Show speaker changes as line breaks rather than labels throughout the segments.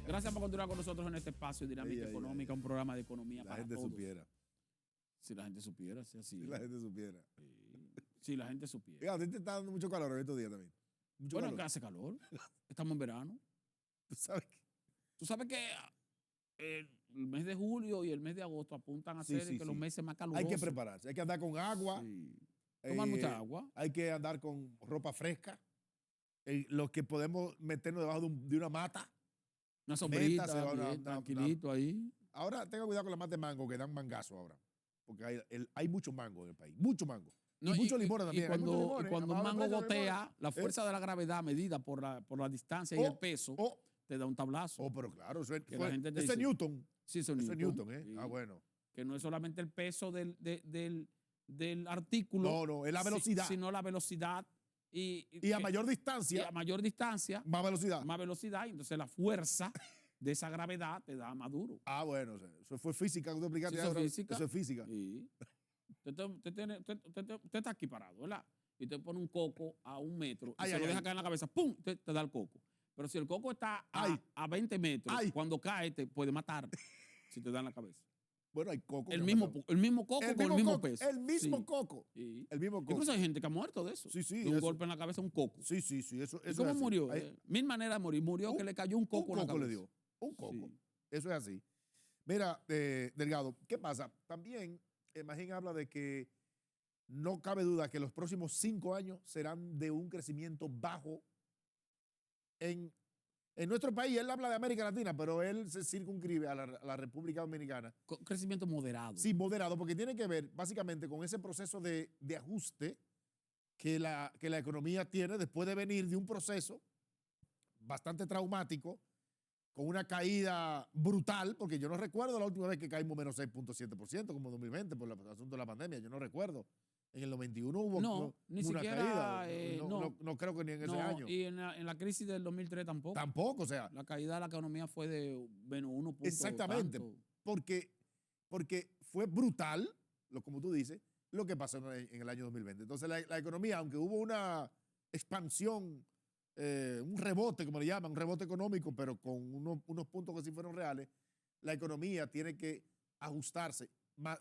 Gracias por continuar con nosotros en este espacio Dinámica Económica, un programa de economía para todos.
La gente supiera.
Si la gente supiera, si así.
Si la gente supiera.
Si la gente supiera.
Fíjate, te está dando mucho calor en estos días también.
Bueno, acá hace calor. Estamos en verano. ¿Tú sabes que el mes de julio y el mes de agosto apuntan a ser los meses más calurosos?
Hay que prepararse, hay que andar con agua.
Tomar mucha agua.
Hay que andar con ropa fresca. Los que podemos meternos debajo de una mata.
Una sombrita, tranquilito ahí.
Ahora tenga cuidado con la mata de mango, que dan mangazo ahora. Porque hay mucho mango en el país, mucho mango.
No,
y mucho limón también.
Y cuando el mango gotea, la fuerza de la gravedad medida por la distancia y el peso, te da un tablazo.
Pero claro, eso es
Newton. Sí, eso es Newton.
Sí. Bueno.
Que no es solamente el peso del artículo.
No, es la velocidad.
Sino la velocidad.
Y a mayor distancia.
Y a mayor distancia.
Más velocidad.
Más velocidad. Y entonces la fuerza de esa gravedad te da más duro.
Bueno, eso fue física que tú explicaste.
Sí,
eso es física.
Sí. Usted está aquí parado, ¿verdad? Y te pone un coco a 1 metro y se lo deja caer en la cabeza, ¡pum! Te da el coco. Pero si el coco está a 20 metros, cuando cae te puede matar si te da en la cabeza.
Bueno, hay coco.
El mismo coco con el mismo peso.
El mismo coco.
Sí.
El mismo coco.
Incluso hay gente que ha muerto de eso.
Sí.
De un golpe en la cabeza, un coco.
Sí. Eso
¿Y cómo murió? 1000 maneras de morir. Murió que le cayó un coco en la cabeza.
Un coco le dio. Un coco. Sí. Eso es así. Mira, Delgado, ¿qué pasa? También Magín habla de que no cabe duda que los próximos 5 años serán de un crecimiento bajo en nuestro país. Él habla de América Latina, pero él se circunscribe a la República Dominicana.
Crecimiento moderado.
Sí, moderado, porque tiene que ver básicamente con ese proceso de ajuste que la economía tiene después de venir de un proceso bastante traumático, con una caída brutal, porque yo no recuerdo la última vez que caímos menos 6.7%, como 2020, por el asunto de la pandemia. Yo no recuerdo. En el 91 hubo
ni
una
siquiera,
caída. No creo que ni en ese año.
Y en la crisis del 2003 tampoco.
Tampoco, o sea.
La caída de la economía fue de menos 1 punto.
Exactamente. Porque fue brutal, como tú dices, lo que pasó en el año 2020. Entonces la economía, aunque hubo una expansión, un rebote, como le llaman, un rebote económico, pero con unos puntos que sí fueron reales, la economía tiene que ajustarse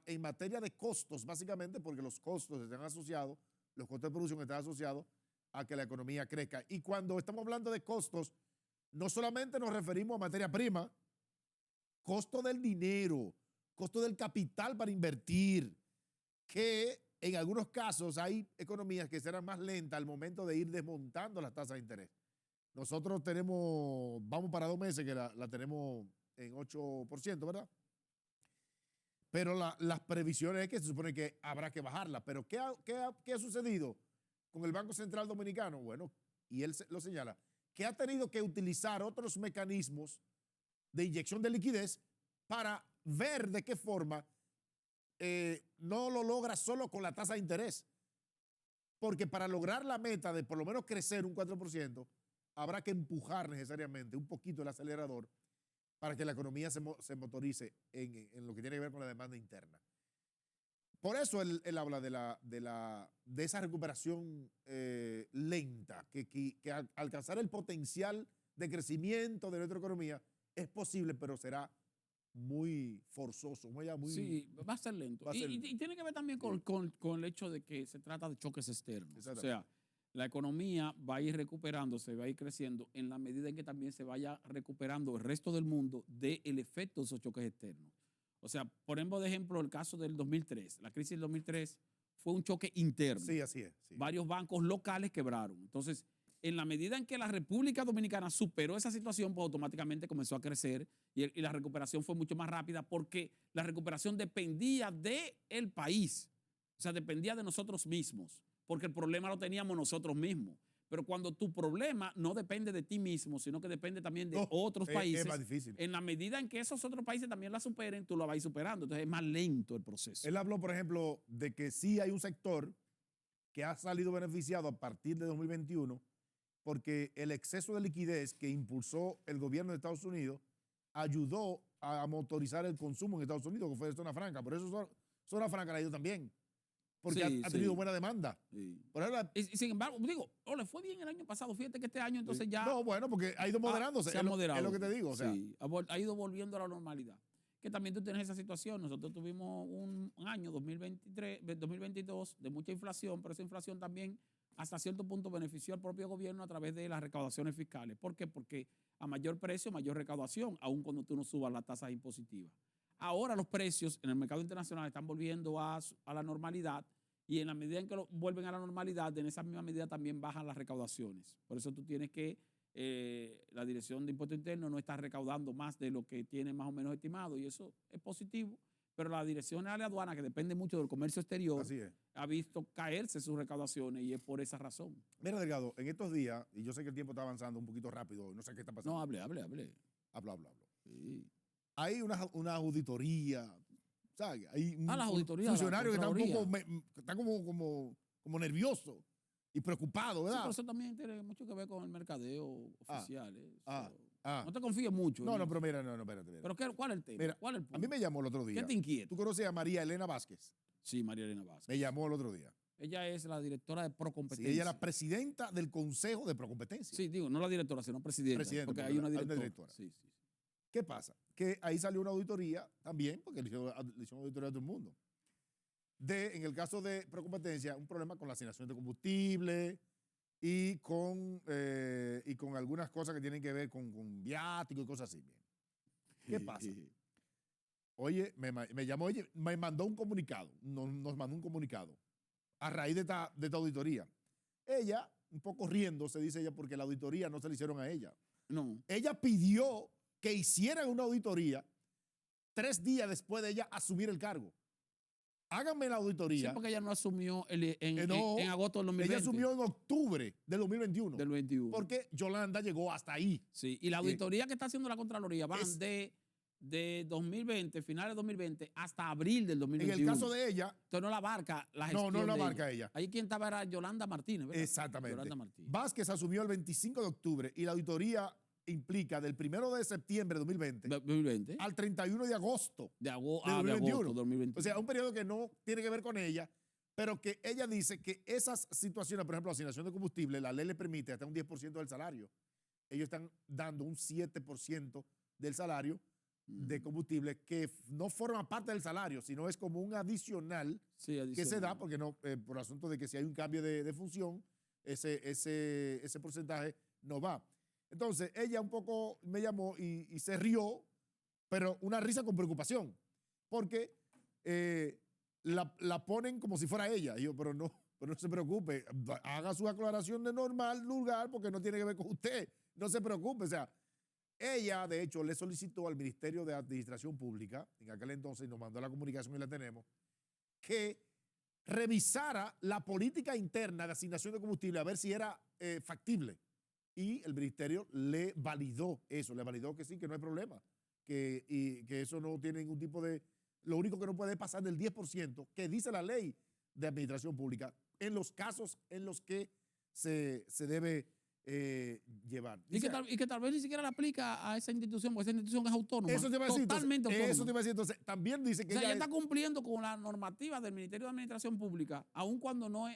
en materia de costos, básicamente, porque los costos están asociados, los costos de producción están asociados a que la economía crezca. Y cuando estamos hablando de costos, no solamente nos referimos a materia prima, costo del dinero, costo del capital para invertir, que en algunos casos hay economías que serán más lentas al momento de ir desmontando las tasas de interés. Nosotros vamos para 2 meses que la tenemos en 8%, ¿verdad? Pero las previsiones es que se supone que habrá que bajarla. Pero ¿qué ha sucedido con el Banco Central Dominicano? Bueno, y él lo señala, que ha tenido que utilizar otros mecanismos de inyección de liquidez para ver de qué forma no lo logra solo con la tasa de interés. Porque para lograr la meta de por lo menos crecer un 4%, habrá que empujar necesariamente un poquito el acelerador para que la economía se motorice en lo que tiene que ver con la demanda interna. Por eso él habla de esa recuperación lenta, que al alcanzar el potencial de crecimiento de nuestra economía es posible, pero será muy forzoso.
Sí, va a ser lento. Y tiene que ver también con el hecho de que se trata de choques externos. O sea, la economía va a ir recuperándose, va a ir creciendo en la medida en que también se vaya recuperando el resto del mundo del efecto de esos choques externos. O sea, ponemos de ejemplo el caso del 2003. La crisis del 2003 fue un choque interno.
Sí, así es. Sí.
Varios bancos locales quebraron. Entonces, en la medida en que la República Dominicana superó esa situación, pues automáticamente comenzó a crecer y la recuperación fue mucho más rápida porque la recuperación dependía del país. O sea, dependía de nosotros mismos, porque el problema lo teníamos nosotros mismos. Pero cuando tu problema no depende de ti mismo, sino que depende también de otros países,
es más difícil.
En la medida en que esos otros países también la superen, tú la vas a ir superando. Entonces es más lento el proceso.
Él habló, por ejemplo, de que sí hay un sector que ha salido beneficiado a partir de 2021 porque el exceso de liquidez que impulsó el gobierno de Estados Unidos ayudó a motorizar el consumo en Estados Unidos, que fue de zona franca. Por eso zona franca la ha ido también. porque
Sí,
ha tenido
sí.
buena demanda.
Sí.
Por ejemplo,
Y sin embargo, digo, le fue bien el año pasado. Fíjate que este año entonces ya
no, bueno, porque ha ido moderándose.
se ha
Es
moderado.
lo que te digo. O sea,
Sí, ha ido volviendo a la normalidad. Que también tú tienes esa situación. Nosotros tuvimos un año 2022 de mucha inflación, pero esa inflación también hasta cierto punto benefició al propio gobierno a través de las recaudaciones fiscales. ¿Por qué? Porque a mayor precio, mayor recaudación, aun cuando tú no subas las tasas impositivas. Ahora los precios en el mercado internacional están volviendo a la normalidad y en la medida en que vuelven a la normalidad, en esa misma medida también bajan las recaudaciones. Por eso tú tienes que la Dirección de Impuestos Internos no está recaudando más de lo que tiene más o menos estimado y eso es positivo, pero la Dirección General de Aduana, que depende mucho del comercio exterior,
así es.
ha visto caerse sus recaudaciones y es por esa razón.
Mira, Delgado, en estos días, y yo sé que el tiempo está avanzando un poquito rápido, no sé qué está pasando.
No, hable.
Hablo.
Sí.
Hay una auditoría, ¿sabes? Hay
Las
un
auditorías,
funcionario que está un
Contraloría.
poco, está como nervioso y preocupado,
Sí,
¿verdad?
pero eso también tiene mucho que ver con el mercadeo oficial.
Ah,
Eso.
ah.
No te confíes mucho.
No,
en
no,
eso.
pero mira, no, espérate.
¿Pero cuál es el tema?
Mira,
¿Cuál es el
a mí
punto?
me llamó el otro día.
¿Qué te inquieta?
¿Tú conoces a María Elena Vázquez?
Sí, María Elena Vázquez.
Me llamó el otro día.
Ella es la directora de
Sí,
Procompetencia.
ella es la presidenta del Consejo de Procompetencia.
Sí, digo, no la directora, sino presidenta.
Presidenta,
porque
porque
hay una
hay una
directora.
directora.
Sí.
¿Qué pasa? Que ahí salió una auditoría también, porque le hicieron auditoría a todo el mundo. En el caso de Procompetencia, un problema con la asignación de combustible y con algunas cosas que tienen que ver con viático y cosas así. Bien. ¿Qué pasa? Oye, me llamó, me mandó un comunicado, nos mandó un comunicado a raíz de esta auditoría. Ella, un poco riéndose, dice ella, porque la auditoría no se la hicieron a ella.
No.
Ella pidió que hicieran una auditoría 3 días después de ella asumir el cargo. Háganme la auditoría.
Sí, porque ella no asumió en agosto del 2020.
Ella asumió en octubre del 2021.
Del 21.
Porque Yolanda llegó hasta ahí.
Sí, y la auditoría que está haciendo la Contraloría van de 2020, finales de 2020, hasta abril del 2021.
En el caso de ella.
Entonces no la abarca la gestión.
No la
de
abarca ella.
Ahí quien estaba era Yolanda Martínez, ¿verdad?
Exactamente.
Yolanda Martínez.
Vázquez asumió el 25 de octubre y la auditoría implica del 1 de septiembre de 2020 al 31 de agosto
de
de
agosto 2021.
O sea, un periodo que no tiene que ver con ella, pero que ella dice que esas situaciones, por ejemplo, la asignación de combustible, la ley le permite hasta un 10% del salario. Ellos están dando un 7% del salario de combustible que no forma parte del salario, sino es como un adicional, que se da porque no, por asunto de que si hay un cambio de función, ese porcentaje no va. Entonces, ella un poco me llamó y se rió, pero una risa con preocupación, porque la ponen como si fuera ella. Y yo, pero no se preocupe, haga su aclaración de normal lugar porque no tiene que ver con usted. No se preocupe, o sea, ella, de hecho, le solicitó al Ministerio de Administración Pública, en aquel entonces, y nos mandó la comunicación y la tenemos, que revisara la política interna de asignación de combustible a ver si era factible. Y el ministerio le validó eso, le validó que sí, que no hay problema, y que eso no tiene ningún tipo de... Lo único que no puede pasar del 10%, que dice la ley de administración pública, en los casos en los que se debe llevar.
Y que tal vez ni siquiera la aplica a esa institución, porque esa institución es autónoma.
Eso te iba a decir.
Totalmente autónoma.
Eso te iba a decir. Entonces, también dice que
ella está cumpliendo con la normativa del Ministerio de Administración Pública, aun cuando no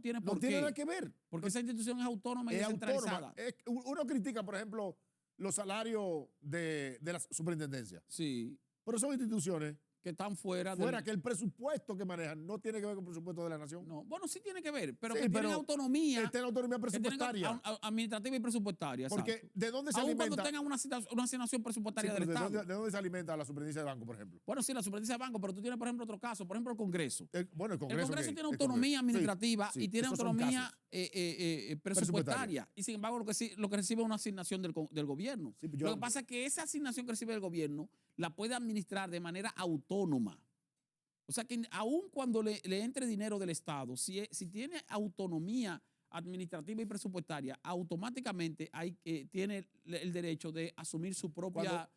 tiene por qué.
No tiene nada que ver.
Porque esa institución es autónoma y descentralizada.
Uno critica, por ejemplo, los salarios de las superintendencias.
Sí.
Pero son instituciones
que están fuera
que el presupuesto que manejan no tiene que ver con el presupuesto de la nación.
No, bueno, sí tiene que ver, pero
sí,
que tienen autonomía.
Tienen autonomía presupuestaria.
Administrativa y presupuestaria.
Porque
exacto.
¿de dónde se
aún
alimenta?
Cuando tengan una asignación presupuestaria del Estado.
¿De dónde se alimenta la superintendencia de banco, por ejemplo?
Bueno, sí, la superintendencia de banco, pero tú tienes, por ejemplo, otro caso. Por ejemplo, el Congreso.
El Congreso
tiene autonomía administrativa y tiene autonomía presupuestaria. Y sin embargo, lo que recibe es una asignación del gobierno. Sí, lo que pasa es que esa asignación que recibe el gobierno la puede administrar de manera autónoma. O sea que aun cuando le entre dinero del Estado, si tiene autonomía administrativa y presupuestaria, automáticamente tiene el derecho de asumir su propia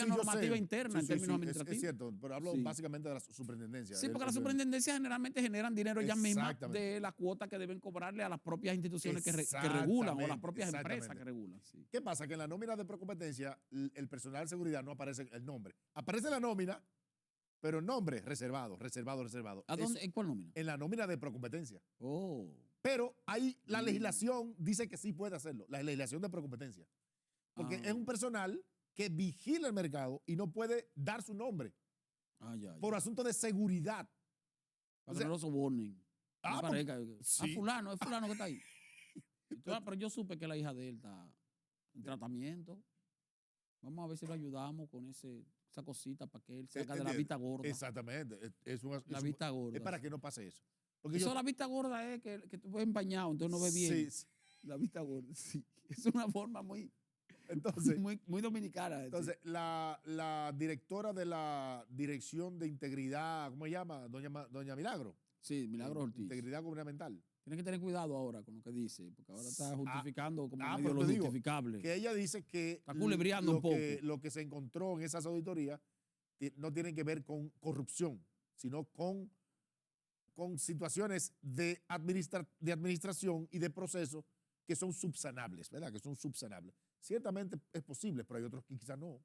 normativa interna en términos administrativos.
Es cierto, pero hablo básicamente de las superintendencias.
Sí, porque las superintendencias generalmente generan dinero ellas mismas de la cuota que deben cobrarle a las propias instituciones que regulan o las propias empresas que regulan. Sí.
¿Qué pasa? Que en la nómina de Procompetencia, el personal de seguridad no aparece el nombre. Aparece la nómina, Pero nombre, reservado, reservado, reservado.
¿A dónde? ¿En cuál nómina?
En la nómina de Procompetencia.
Oh.
Pero ahí la legislación dice que sí puede hacerlo, la legislación de Procompetencia. Porque es un personal que vigila el mercado y no puede dar su nombre por asunto de seguridad.
Para que no lo sobornen.
Ah,
No parezca que-
sí.
fulano, es fulano que está ahí. Entonces, pero yo supe que la hija de él está en tratamiento. Vamos a ver si lo ayudamos con esa cosita para que él salga de la vista gorda.
Exactamente.
La vista gorda.
Es para que no pase eso. Porque
Eso la vista gorda es que tú ves empañado, entonces no ves bien.
Sí.
La vista gorda, sí. Es una forma muy,
Entonces,
muy dominicana. de
entonces
decir.
la directora de la Dirección de Integridad, ¿cómo se llama? Doña Milagro.
Sí, Milagro Ortiz.
Integridad Gubernamental.
Tienes que tener cuidado ahora con lo que dice, porque ahora está justificando como medio
pero
lo
te digo
justificable.
Que ella dice que
Está culebreando un poco.
lo que se encontró en esas auditorías no tiene que ver con corrupción, sino con situaciones de administración y de proceso que son subsanables, ¿verdad? Que son subsanables. Ciertamente es posible, pero hay otros que quizás no.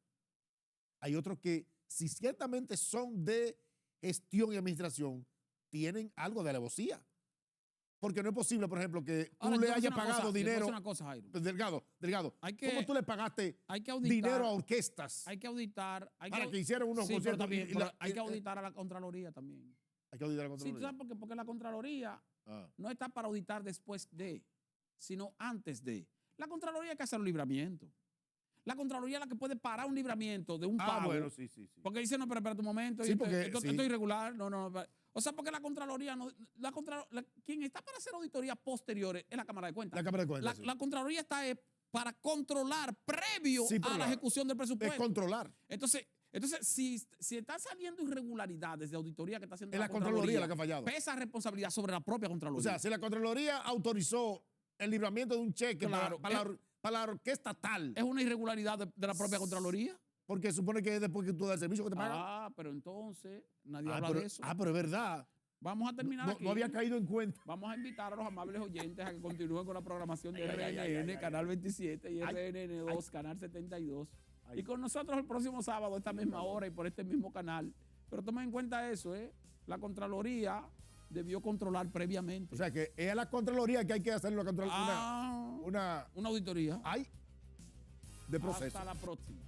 Hay otros que, si ciertamente son de gestión y administración, tienen algo de alevosía. Porque no es posible, por ejemplo, que
Ahora,
tú
yo
le
voy a decir
hayas
una
pagado
cosa, yo voy a
dinero.
decir una cosa, Jairo.
Delgado, ¿cómo tú le pagaste
Hay que auditar,
dinero a orquestas
hay que auditar.
para que hicieran unos
sí, pero
conciertos?
también,
y
pero hay que auditar a la Contraloría también.
hay que auditar a la
Sí, ¿tú
Contraloría.
sabes por qué? Porque la Contraloría
Ah.
no está para auditar después de, sino antes de. La Contraloría hay que hacer un libramiento. La Contraloría es la que puede parar un libramiento de un pago.
Bueno, sí.
Porque dice, no, pero espérate un momento,
Sí,
esto
porque- sí.
es irregular. No. O sea, porque la Contraloría, quien está para hacer auditorías posteriores es la Cámara de Cuentas.
La Cámara de Cuentas. sí.
La Contraloría está para controlar previo
Sí, pero
a la ejecución del
es
presupuesto.
controlar.
Entonces si están saliendo irregularidades de auditoría que está haciendo
Es la Contraloría la que ha fallado.
pesa responsabilidad sobre la propia
O
Contraloría.
sea, si la Contraloría autorizó el libramiento de un cheque
Claro,
para la orquesta tal,
es una irregularidad de la propia Contraloría.
porque supone que es después que tú das el servicio que te pagan.
Pero entonces nadie habla de eso.
Pero es verdad.
Vamos a terminar aquí.
No había caído en cuenta.
Vamos a invitar a los amables oyentes a que continúen con la programación de RNN, Canal 27 y RNN2, Canal 72. Y con nosotros el próximo sábado, a esta misma hora y por este mismo canal. Pero tomen en cuenta eso, la Contraloría debió controlar previamente.
O sea, que es a la Contraloría que hay que hacer
una
una
auditoría.
de proceso.
Hasta la próxima.